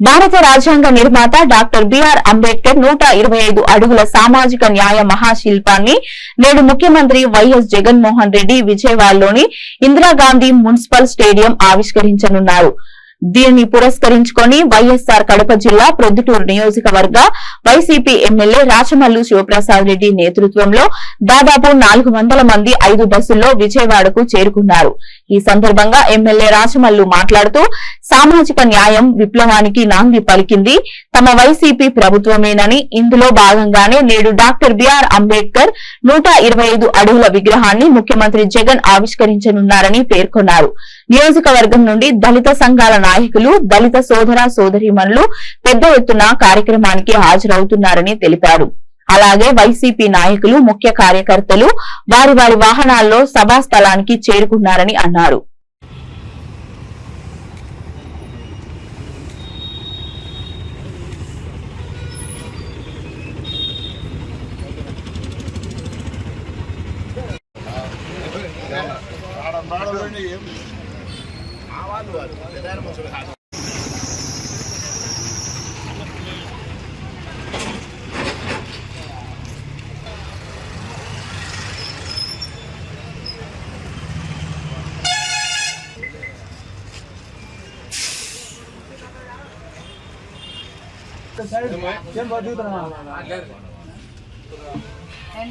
భారత రాజ్యాంగ నిర్మాత డాక్టర్ బిఆర్ అంబేద్కర్ 125 అడుగుల సామాజిక న్యాయ మహాశిల్పాన్ని నేడు ముఖ్యమంత్రి వైఎస్ జగన్మోహన్ రెడ్డి విజయవాడలోని ఇందిరాగాంధీ మున్సిపల్ స్టేడియం ఆవిష్కరించనున్నారు. దీనిని పురస్కరించుకొని వైఎస్ఆర్ కడప జిల్లా ప్రొద్దుటూరు నియోజకవర్గ వైసీపీ ఎమ్మెల్యే రాచమల్లు శివప్రసాద్ రెడ్డి నేతృత్వంలో దాదాపు 400 మంది 5 బస్సుల్లో విజయవాడకు చేరుకున్నారు. ఈ సందర్భంగా ఎమ్మెల్యే రాచమల్లు మాట్లాడుతూ సామాజిక న్యాయం విప్లవానికి నాంది పలికింది తమ వైసీపీ ప్రభుత్వమేనని, ఇందులో భాగంగానే నేడు డాక్టర్ బిఆర్ అంబేద్కర్ 125 అడుగుల విగ్రహాన్ని ముఖ్యమంత్రి జగన్ ఆవిష్కరించనున్నారని పేర్కొన్నారు. నియోజకవర్గం నుండి దళిత సంఘాల నాయకులు, దళిత సోదర సోదరీమణులు పెద్ద ఎత్తున కార్యక్రమానికి హాజరవుతున్నారని తెలిపారు. అలాగే వైసీపీ నాయకులు, ముఖ్య కార్యకర్తలు వారి వారి వాహనాల్లో సభా స్థలానికి చేరుకున్నారని అన్నారు.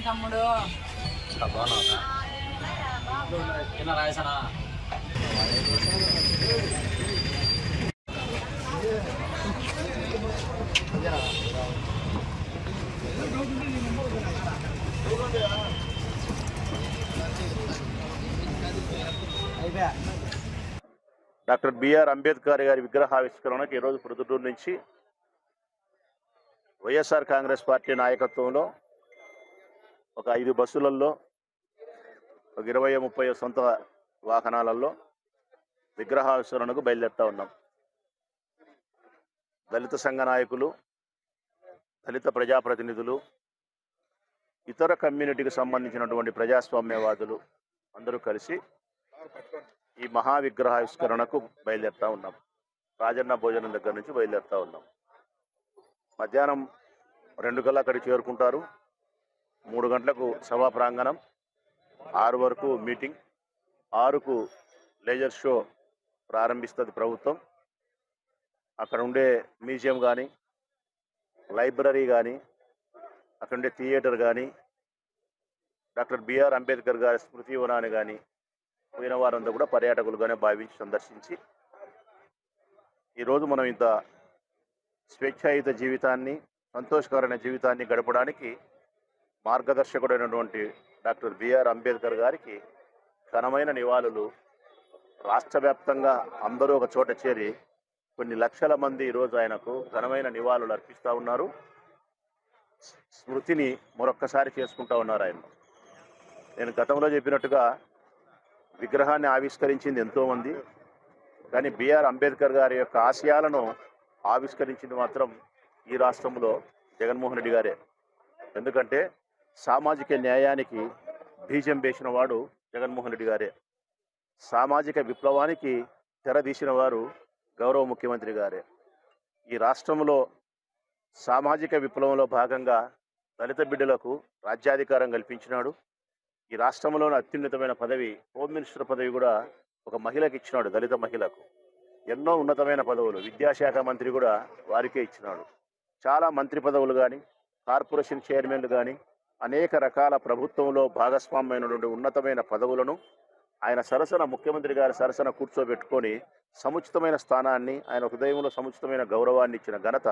తమ్ముడు డాక్టర్ బిఆర్ అంబేద్కర్ గారి విగ్రహావిష్కరణకు ఈరోజు ప్రొద్దుటూరు నుంచి వైఎస్ఆర్ కాంగ్రెస్ పార్టీ నాయకత్వంలో ఒక 5 బస్సులలో ఒక 20-30 సొంత వాహనాలలో విగ్రహావిష్కరణకు బయలుదేరుతా ఉన్నాం. దళిత సంఘ నాయకులు, దళిత ప్రజాప్రతినిధులు, ఇతర కమ్యూనిటీకి సంబంధించినటువంటి ప్రజాస్వామ్యవాదులు అందరూ కలిసి ఈ మహావిగ్రహావిష్కరణకు బయలుదేరుతా ఉన్నాం. రాజన్న భోజనం దగ్గర నుంచి బయలుదేరుతా ఉన్నాం. మధ్యాహ్నం 2 గంటలకు అక్కడికి చేరుకుంటారు. 3 గంటలకు సభా ప్రాంగణం, 6 వరకు మీటింగ్, 6కు లేజర్ షో ప్రారంభిస్తుంది ప్రభుత్వం. అక్కడ ఉండే మ్యూజియం కానీ, లైబ్రరీ కానీ, అక్కడ ఉండే థియేటర్ కానీ, డాక్టర్ బిఆర్ అంబేద్కర్ గారి స్మృతి వనాన్ని కానీ పోయిన వారంతా కూడా పర్యాటకులుగానే భావించి సందర్శించి ఈరోజు మనం ఇంత స్వేచ్ఛాయుత జీవితాన్ని, సంతోషకరమైన జీవితాన్ని గడపడానికి మార్గదర్శకుడైనటువంటి డాక్టర్ బిఆర్ అంబేద్కర్ గారికి ఘనమైన నివాళులు రాష్ట్ర వ్యాప్తంగా అందరూ ఒక చోట చేరి కొన్ని లక్షల మంది ఈరోజు ఆయనకు ఘనమైన నివాళులు అర్పిస్తూ ఉన్నారు. స్మృతిని మరొక్కసారి చేసుకుంటూ ఉన్నారు. ఆయన నేను గతంలో చెప్పినట్టుగా విగ్రహాన్ని ఆవిష్కరించింది ఎంతోమంది, కానీ బిఆర్ అంబేద్కర్ గారి యొక్క ఆశయాలను ఆవిష్కరించింది మాత్రం ఈ రాష్ట్రంలో జగన్మోహన్ రెడ్డి గారే. ఎందుకంటే సామాజిక న్యాయానికి బీజం వేసిన వాడు జగన్మోహన్ రెడ్డి గారే. సామాజిక విప్లవానికి తెరదీసిన వారు గౌరవ ముఖ్యమంత్రి గారే. ఈ రాష్ట్రంలో సామాజిక విప్లవంలో భాగంగా దళిత బిడ్డలకు రాజ్యాధికారం కల్పించినాడు. ఈ రాష్ట్రంలోని అత్యున్నతమైన పదవి, హోమ్ మినిస్టర్ పదవి కూడా ఒక మహిళకి ఇచ్చినాడు, దళిత మహిళకు. ఎన్నో ఉన్నతమైన పదవులు, విద్యాశాఖ మంత్రి కూడా వారికే ఇచ్చినాడు. చాలా మంత్రి పదవులు కానీ, కార్పొరేషన్ చైర్మన్లు కానీ, అనేక రకాల ప్రభుత్వంలో భాగస్వామ్యమైనటువంటి ఉన్నతమైన పదవులను ఆయన సరసన, ముఖ్యమంత్రి గారి సరసన కూర్చోబెట్టుకొని సముచితమైన స్థానాన్ని, ఆయన హృదయంలో సముచితమైన గౌరవాన్ని ఇచ్చిన ఘనత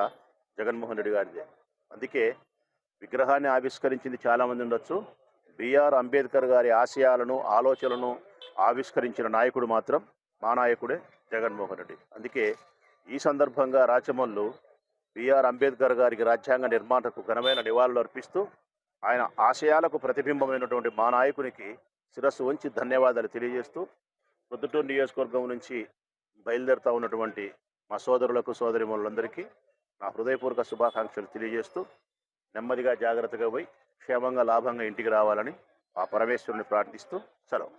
జగన్మోహన్ రెడ్డి గారిదే. అందుకే విగ్రహాన్ని ఆవిష్కరించింది చాలామంది ఉండొచ్చు, బిఆర్ అంబేద్కర్ గారి ఆశయాలను, ఆలోచనలను ఆవిష్కరించిన నాయకుడు మాత్రం మా నాయకుడే జగన్మోహన్ రెడ్డి. అందుకే ఈ సందర్భంగా రాచమల్లు బిఆర్ అంబేద్కర్ గారికి, రాజ్యాంగ నిర్మాతకు ఘనమైన నివాళులు అర్పిస్తూ ఆయన ఆశయాలకు ప్రతిబింబమైనటువంటి మా నాయకునికి శిరస్సు వంచి ధన్యవాదాలు తెలియజేస్తూ, ప్రొద్దుటూరు నియోజకవర్గం నుంచి బయలుదేరుతూ ఉన్నటువంటి మా సోదరులకు, సోదరిమణులందరికీ నా హృదయపూర్వక శుభాకాంక్షలు తెలియజేస్తూ, నెమ్మదిగా జాగ్రత్తగా పోయి క్షేమంగా లాభంగా ఇంటికి రావాలని ఆ పరమేశ్వరుని ప్రార్థిస్తూ సెలవు.